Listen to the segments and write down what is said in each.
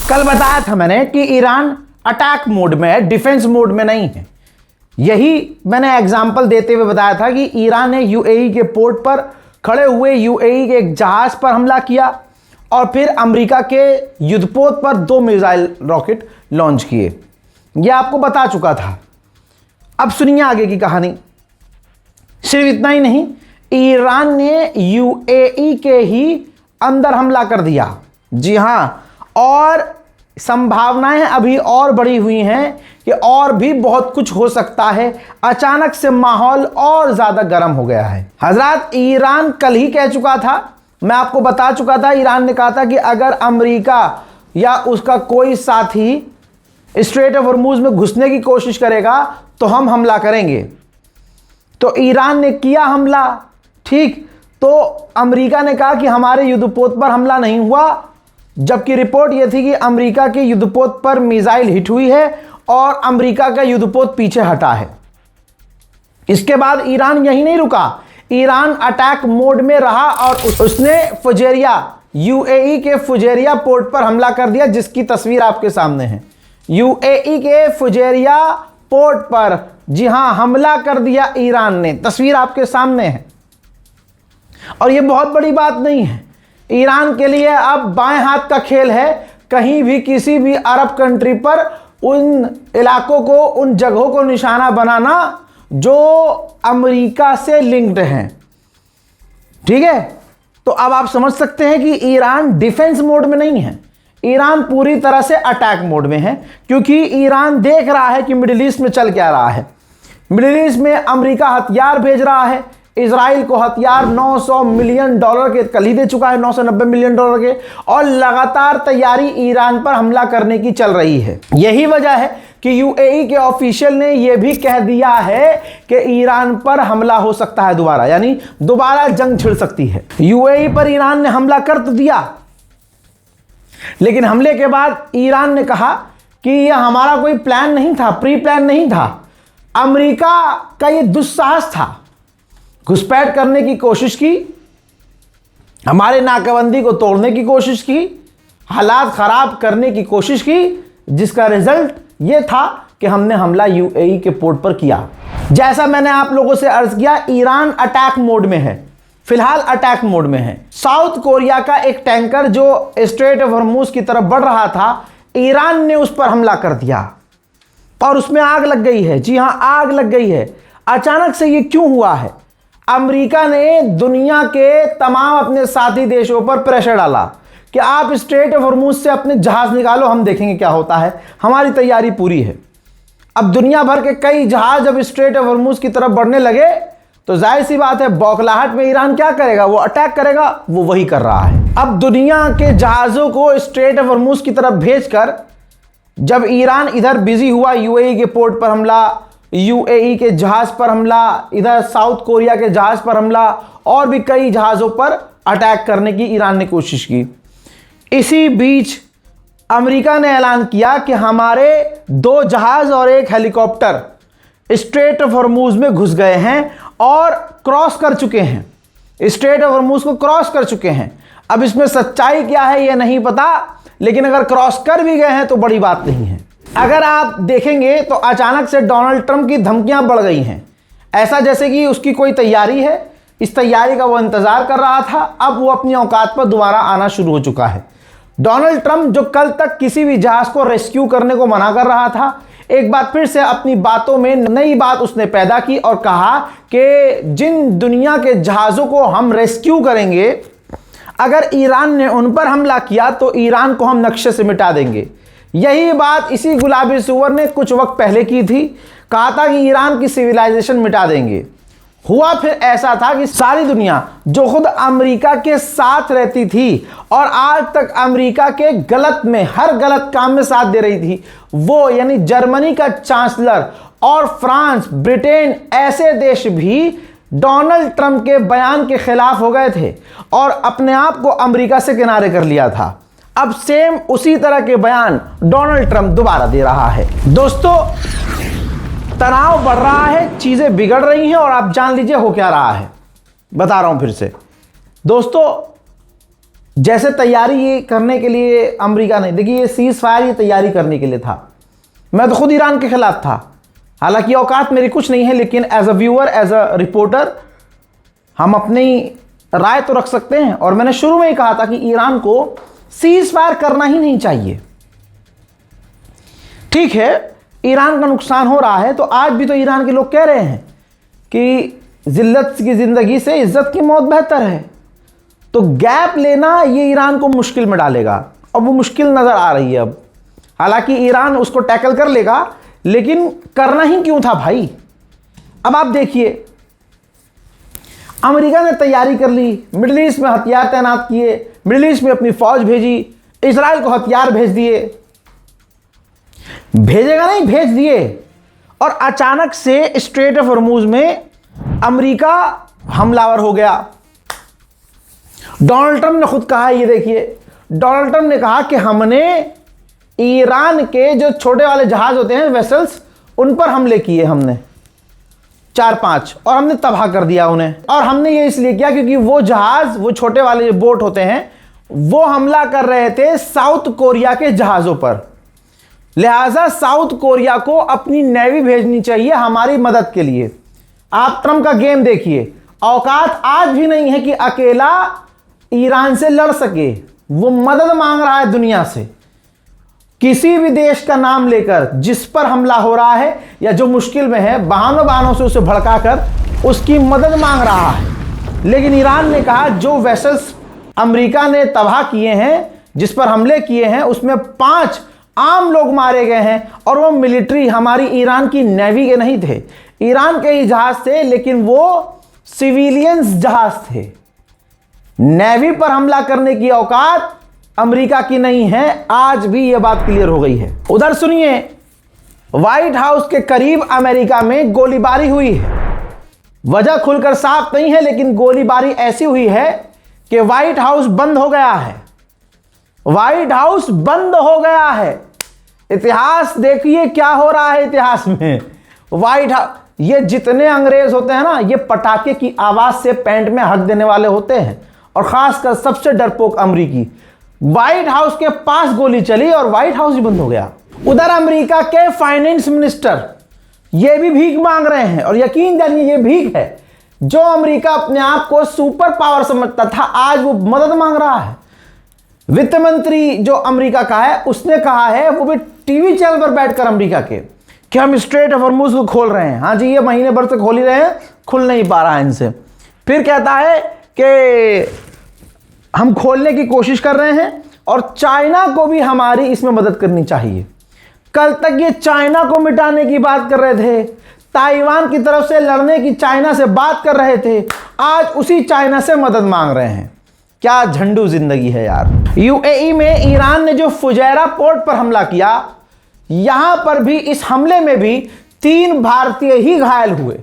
कल बताया था मैंने कि ईरान अटैक मोड में है, डिफेंस मोड में नहीं है। यही मैंने एग्जाम्पल देते हुए बताया था कि ईरान ने यूएई के पोर्ट पर खड़े हुए यूएई के एक जहाज पर हमला किया और फिर अमेरिका के युद्धपोत पर 2 मिसाइल रॉकेट लॉन्च किए। यह आपको बता चुका था। अब सुनिए आगे की कहानी। सिर्फ इतना ही नहीं, ईरान ने यूएई के ही अंदर हमला कर दिया। जी हां, और संभावनाएं अभी और बढ़ी हुई हैं कि और भी बहुत कुछ हो सकता है। अचानक से माहौल और ज्यादा गर्म हो गया है। हजरत, ईरान कल ही कह चुका था, मैं आपको बता चुका था, ईरान ने कहा था कि अगर अमेरिका या उसका कोई साथी स्ट्रेट ऑफ हॉर्मुज में घुसने की कोशिश करेगा तो हम हमला करेंगे। तो ईरान ने किया हमला, ठीक। तो अमेरिका ने कहा कि हमारे युद्धपोत पर हमला नहीं हुआ, जबकि रिपोर्ट यह थी कि अमेरिका के युद्धपोत पर मिसाइल हिट हुई है और अमेरिका का युद्धपोत पीछे हटा है। इसके बाद ईरान यही नहीं रुका, ईरान अटैक मोड में रहा और उसने फुजैरिया, यूएई के फुजैरिया पोर्ट पर हमला कर दिया, जिसकी तस्वीर आपके सामने है। यूएई के फुजैरिया पोर्ट पर, जी हां, हमला कर दिया ईरान ने, तस्वीर आपके सामने है। और यह बहुत बड़ी बात नहीं है। ईरान के लिए अब बाएं हाथ का खेल है, कहीं भी किसी भी अरब कंट्री पर उन इलाकों को, उन जगहों को निशाना बनाना जो अमेरिका से लिंक्ड हैं। ठीक है, तो अब आप समझ सकते हैं कि ईरान डिफेंस मोड में नहीं है, ईरान पूरी तरह से अटैक मोड में है, क्योंकि ईरान देख रहा है कि मिडिल ईस्ट में चल क्या रहा है। मिडिल ईस्ट में अमेरिका हथियार भेज रहा है, इजराइल को हथियार $900 मिलियन के कल ही दे चुका है, $990 मिलियन के, और लगातार तैयारी ईरान पर हमला करने की चल रही है। यही वजह है कि यूएई के ऑफिशियल ने यह भी कह दिया है कि ईरान पर हमला हो सकता है दोबारा, यानी दोबारा जंग छिड़ सकती है। यूएई पर ईरान ने हमला कर तो दिया, लेकिन हमले के बाद ईरान ने कहा कि यह हमारा कोई प्लान नहीं था, प्री प्लान नहीं था, अमेरिका का यह दुस्साहस था। घुसपैठ करने की कोशिश की, हमारे नाकाबंदी को तोड़ने की कोशिश की, हालात खराब करने की कोशिश की, जिसका रिजल्ट यह था कि हमने हमला यूएई के पोर्ट पर किया। जैसा मैंने आप लोगों से अर्ज किया, ईरान अटैक मोड में है, फिलहाल अटैक मोड में है। साउथ कोरिया का एक टैंकर जो स्ट्रेट ऑफ हॉर्मुज की तरफ बढ़ रहा था, ईरान ने उस पर हमला कर दिया और उसमें आग लग गई है। जी हां, आग लग गई है। अचानक से यह क्यों हुआ है? अमेरिका ने दुनिया के तमाम अपने साथी देशों पर प्रेशर डाला कि आप स्ट्रेट ऑफ हॉर्मुज से अपने जहाज निकालो, हम देखेंगे क्या होता है, हमारी तैयारी पूरी है। अब दुनिया भर के कई जहाज जब स्ट्रेट ऑफ हॉर्मुज की तरफ बढ़ने लगे तो जाहिर सी बात है, बौखलाहट में ईरान क्या करेगा? वो अटैक करेगा। वो वही कर रहा है। अब दुनिया के जहाजों को स्ट्रेट ऑफ हॉर्मुज की तरफ भेजकर जब ईरान इधर बिजी हुआ, यूएई के पोर्ट पर हमला, यूएई के जहाज पर हमला, इधर साउथ कोरिया के जहाज पर हमला, और भी कई जहाजों पर अटैक करने की ईरान ने कोशिश की। इसी बीच अमेरिका ने ऐलान किया कि हमारे 2 जहाज और 1 हेलीकॉप्टर स्ट्रेट ऑफ हॉर्मुज में घुस गए हैं और क्रॉस कर चुके हैं, स्ट्रेट ऑफ हॉर्मुज को क्रॉस कर चुके हैं। अब इसमें सच्चाई क्या है यह नहीं पता, लेकिन अगर क्रॉस कर भी गए हैं तो बड़ी बात नहीं है। अगर आप देखेंगे तो अचानक से डोनाल्ड ट्रंप की धमकियां बढ़ गई हैं, ऐसा जैसे कि उसकी कोई तैयारी है, इस तैयारी का वो इंतजार कर रहा था, अब वो अपनी औकात पर दोबारा आना शुरू हो चुका है। डोनाल्ड ट्रंप जो कल तक किसी भी जहाज को रेस्क्यू करने को मना कर रहा था, एक बार फिर से अपनी बातों में नई बात उसने पैदा की और कहा कि जिन दुनिया के जहाज़ों को हम रेस्क्यू करेंगे, अगर ईरान ने उन पर हमला किया तो ईरान को हम नक्शे से मिटा देंगे। यही बात इसी गुलाबी सुअर ने कुछ वक्त पहले की थी, कहा था कि ईरान की सिविलाइजेशन मिटा देंगे। हुआ फिर ऐसा था कि सारी दुनिया जो खुद अमेरिका के साथ रहती थी और आज तक अमेरिका के गलत में, हर गलत काम में साथ दे रही थी, वो यानी जर्मनी का चांसलर और फ्रांस, ब्रिटेन, ऐसे देश भी डोनाल्ड ट्रंप के बयान के खिलाफ हो गए थे और अपने आप को अमेरिका से किनारे कर लिया था। अब सेम उसी तरह के बयान डोनाल्ड ट्रंप दोबारा दे रहा है। दोस्तों, तनाव बढ़ रहा है, चीजें बिगड़ रही हैं और आप जान लीजिए हो क्या रहा है। बता रहा हूं फिर से। दोस्तों, जैसे तैयारी ये करने के लिए अमेरिका ने, देखिए ये सीज फायर ये तैयारी करने के लिए था। मैं तो खुद ईरान के खिलाफ था, हालांकि औकात मेरी कुछ नहीं है, लेकिन as a viewer, as a reporter हम अपनी राय तो रख सकते हैं। और मैंने शुरू में ही कहा था कि ईरान को सीज फायर करना ही नहीं चाहिए। ठीक है, ईरान का नुकसान हो रहा है, तो आज भी तो ईरान के लोग कह रहे हैं कि जिल्लत की ज़िंदगी से इज्जत की मौत बेहतर है। तो गैप लेना ये ईरान को मुश्किल में डालेगा, और वो मुश्किल नज़र आ रही है अब। हालांकि ईरान उसको टैकल कर लेगा, लेकिन करना ही क्यों था भाई। अब आप देखिए, अमेरिका ने तैयारी कर ली, मिडिल ईस्ट में हथियार तैनात किए, मिडिल ईस्ट में अपनी फौज भेजी, इजराइल को हथियार भेज दिए, भेजेगा नहीं, भेज दिए। और अचानक से स्ट्रेट ऑफ हॉर्मुज में अमेरिका हमलावर हो गया। डोनाल्ड ट्रंप ने खुद कहा, ये देखिए, डोनाल्ड ट्रंप ने कहा कि हमने ईरान के जो छोटे वाले जहाज होते हैं, वेसल्स, उन पर हमले किए, हमने 4-5, और हमने तबाह कर दिया उन्हें। और हमने ये इसलिए किया क्योंकि वो जहाज, वो छोटे वाले बोट होते हैं, वो हमला कर रहे थे साउथ कोरिया के जहाज़ों पर। लिहाजा साउथ कोरिया को अपनी नेवी भेजनी चाहिए हमारी मदद के लिए। आप ट्रंप का गेम देखिए, औकात आज भी नहीं है कि अकेला ईरान से लड़ सके। वो मदद मांग रहा है दुनिया से, किसी भी देश का नाम लेकर जिस पर हमला हो रहा है या जो मुश्किल में है, बहानों से उसे भड़काकर उसकी मदद मांग रहा है। लेकिन ईरान ने कहा जो वेसल्स अमेरिका ने तबाह किए हैं, जिस पर हमले किए हैं, उसमें 5 आम लोग मारे गए हैं, और वो मिलिट्री हमारी ईरान की नेवी के नहीं थे, ईरान के ही जहाज थे, लेकिन वो सिविलियंस जहाज थे। नेवी पर हमला करने की औकात अमेरिका की नहीं है। आज भी यह बात क्लियर हो गई है। उधर सुनिए, व्हाइट हाउस के करीब अमेरिका में गोलीबारी हुई है। वजह खुलकर साफ नहीं है, लेकिन गोलीबारी ऐसी हुई है कि व्हाइट हाउस बंद हो गया है। व्हाइट हाउस बंद हो गया है। इतिहास देखिए क्या हो रहा है इतिहास में। व्हाइट हाउस, ये जितने अंग्रेज होते हैं ना, ये पटाखे की आवाज से पैंट में हक देने वाले होते हैं, और खासकर सबसे डरपोक अमरीकी। व्हाइट हाउस के पास गोली चली और व्हाइट हाउस ही बंद हो गया। उधर अमेरिका के फाइनेंस मिनिस्टर ये भी भीख मांग रहे हैं, और यकीन जानिए ये भीख है। जो अमेरिका अपने आप को सुपर पावर समझता था, आज वो मदद मांग रहा है। वित्त मंत्री जो अमेरिका का है, उसने कहा है, वो भी टीवी चैनल पर बैठकर अमेरिका के, कि हम स्ट्रेट ऑफ हॉर्मुज को खोल रहे हैं। हाँ जी, ये महीने भर से खोल ही रहे हैं, खुल नहीं पा रहा है इनसे। फिर कहता है कि हम खोलने की कोशिश कर रहे हैं, और चाइना को भी हमारी इसमें मदद करनी चाहिए। कल तक ये चाइना को मिटाने की बात कर रहे थे, ताइवान की तरफ से लड़ने की चाइना से बात कर रहे थे, आज उसी चाइना से मदद मांग रहे हैं। क्या झंडू जिंदगी है यार। यूएई में ईरान ने जो फुजैरा पोर्ट पर हमला किया, यहां पर भी, इस हमले में भी 3 भारतीय ही घायल हुए।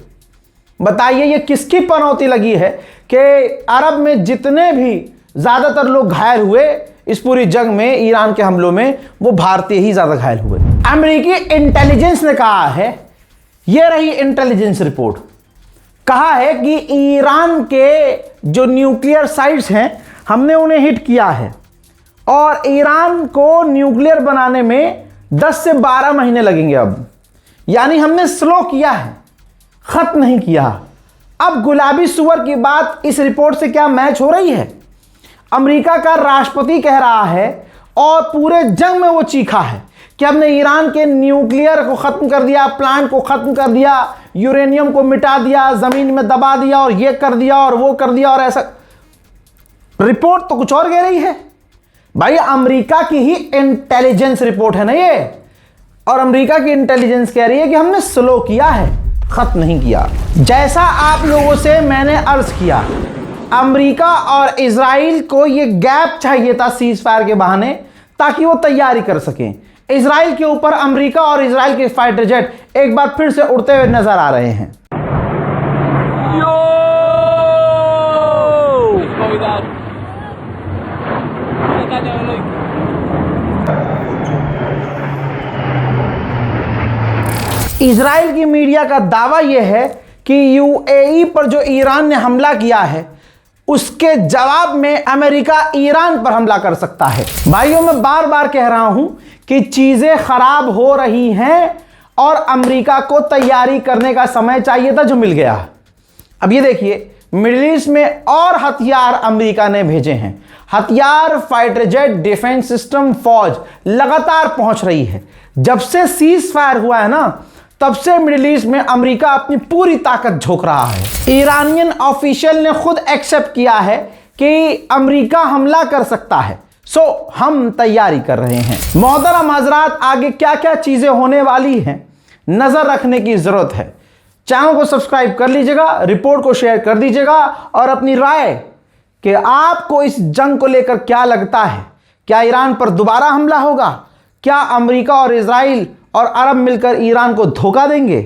बताइए ये किसकी पनौती लगी है कि अरब में जितने भी ज्यादातर लोग घायल हुए इस पूरी जंग में, ईरान के हमलों में, वो भारतीय ही ज्यादा घायल हुए। अमेरिकी इंटेलिजेंस ने कहा है, ये रही इंटेलिजेंस रिपोर्ट, कहा है कि ईरान के जो न्यूक्लियर साइट्स हैं, हमने उन्हें हिट किया है, और ईरान को न्यूक्लियर बनाने में 10 से 12 महीने लगेंगे अब। यानी हमने स्लो किया है, खत्म नहीं किया। अब गुलाबी सुअर की बात इस रिपोर्ट से क्या मैच हो रही है? अमेरिका का राष्ट्रपति कह रहा है, और पूरे जंग में वो चीखा है कि हमने ईरान के न्यूक्लियर को खत्म कर दिया, प्लांट को खत्म कर दिया, यूरेनियम को मिटा दिया, जमीन में दबा दिया, और ये कर दिया और वो कर दिया, और ऐसा। रिपोर्ट तो कुछ और कह रही है भाई। अमेरिका की ही इंटेलिजेंस रिपोर्ट है ना ये, और अमेरिका की इंटेलिजेंस कह रही है कि हमने स्लो किया है, खत्म नहीं किया। जैसा आप लोगों से मैंने अर्ज किया, अमेरिका और इजराइल को ये गैप चाहिए था सीज फायर के बहाने, ताकि वो तैयारी कर सकें। इजराइल के ऊपर अमेरिका और इजराइल के फाइटर जेट एक बार फिर से उड़ते हुए नजर आ रहे हैं। इजराइल की मीडिया का दावा यह है कि यूएई पर जो ईरान ने हमला किया है, उसके जवाब में अमेरिका ईरान पर हमला कर सकता है। भाइयों, मैं बार बार कह रहा हूं कि चीजें खराब हो रही हैं और अमेरिका को तैयारी करने का समय चाहिए था, जो मिल गया। अब ये देखिए, मिडिल ईस्ट में और हथियार अमेरिका ने भेजे हैं। हथियार, फाइटर जेट, डिफेंस सिस्टम, फौज लगातार पहुंच रही है। जब से सीज फायर हुआ है ना, तब से मिडिल ईस्ट में अमेरिका अपनी पूरी ताकत झोंक रहा है। ईरानियन ऑफिशियल ने खुद एक्सेप्ट किया है कि अमेरिका हमला कर सकता है, सो हम तैयारी कर रहे हैं। मोहतरम हजरात, आगे क्या क्या चीजें होने वाली हैं, नजर रखने की जरूरत है। चैनल को सब्सक्राइब कर लीजिएगा, रिपोर्ट को शेयर कर दीजिएगा और अपनी राय कि आपको इस जंग को लेकर क्या लगता है। क्या ईरान पर दोबारा हमला होगा? क्या अमेरिका और इजराइल और अरब मिलकर ईरान को धोखा देंगे?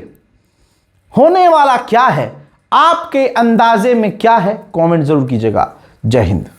होने वाला क्या है? आपके अंदाजे में क्या है? कमेंट जरूर कीजिएगा। जय हिंद।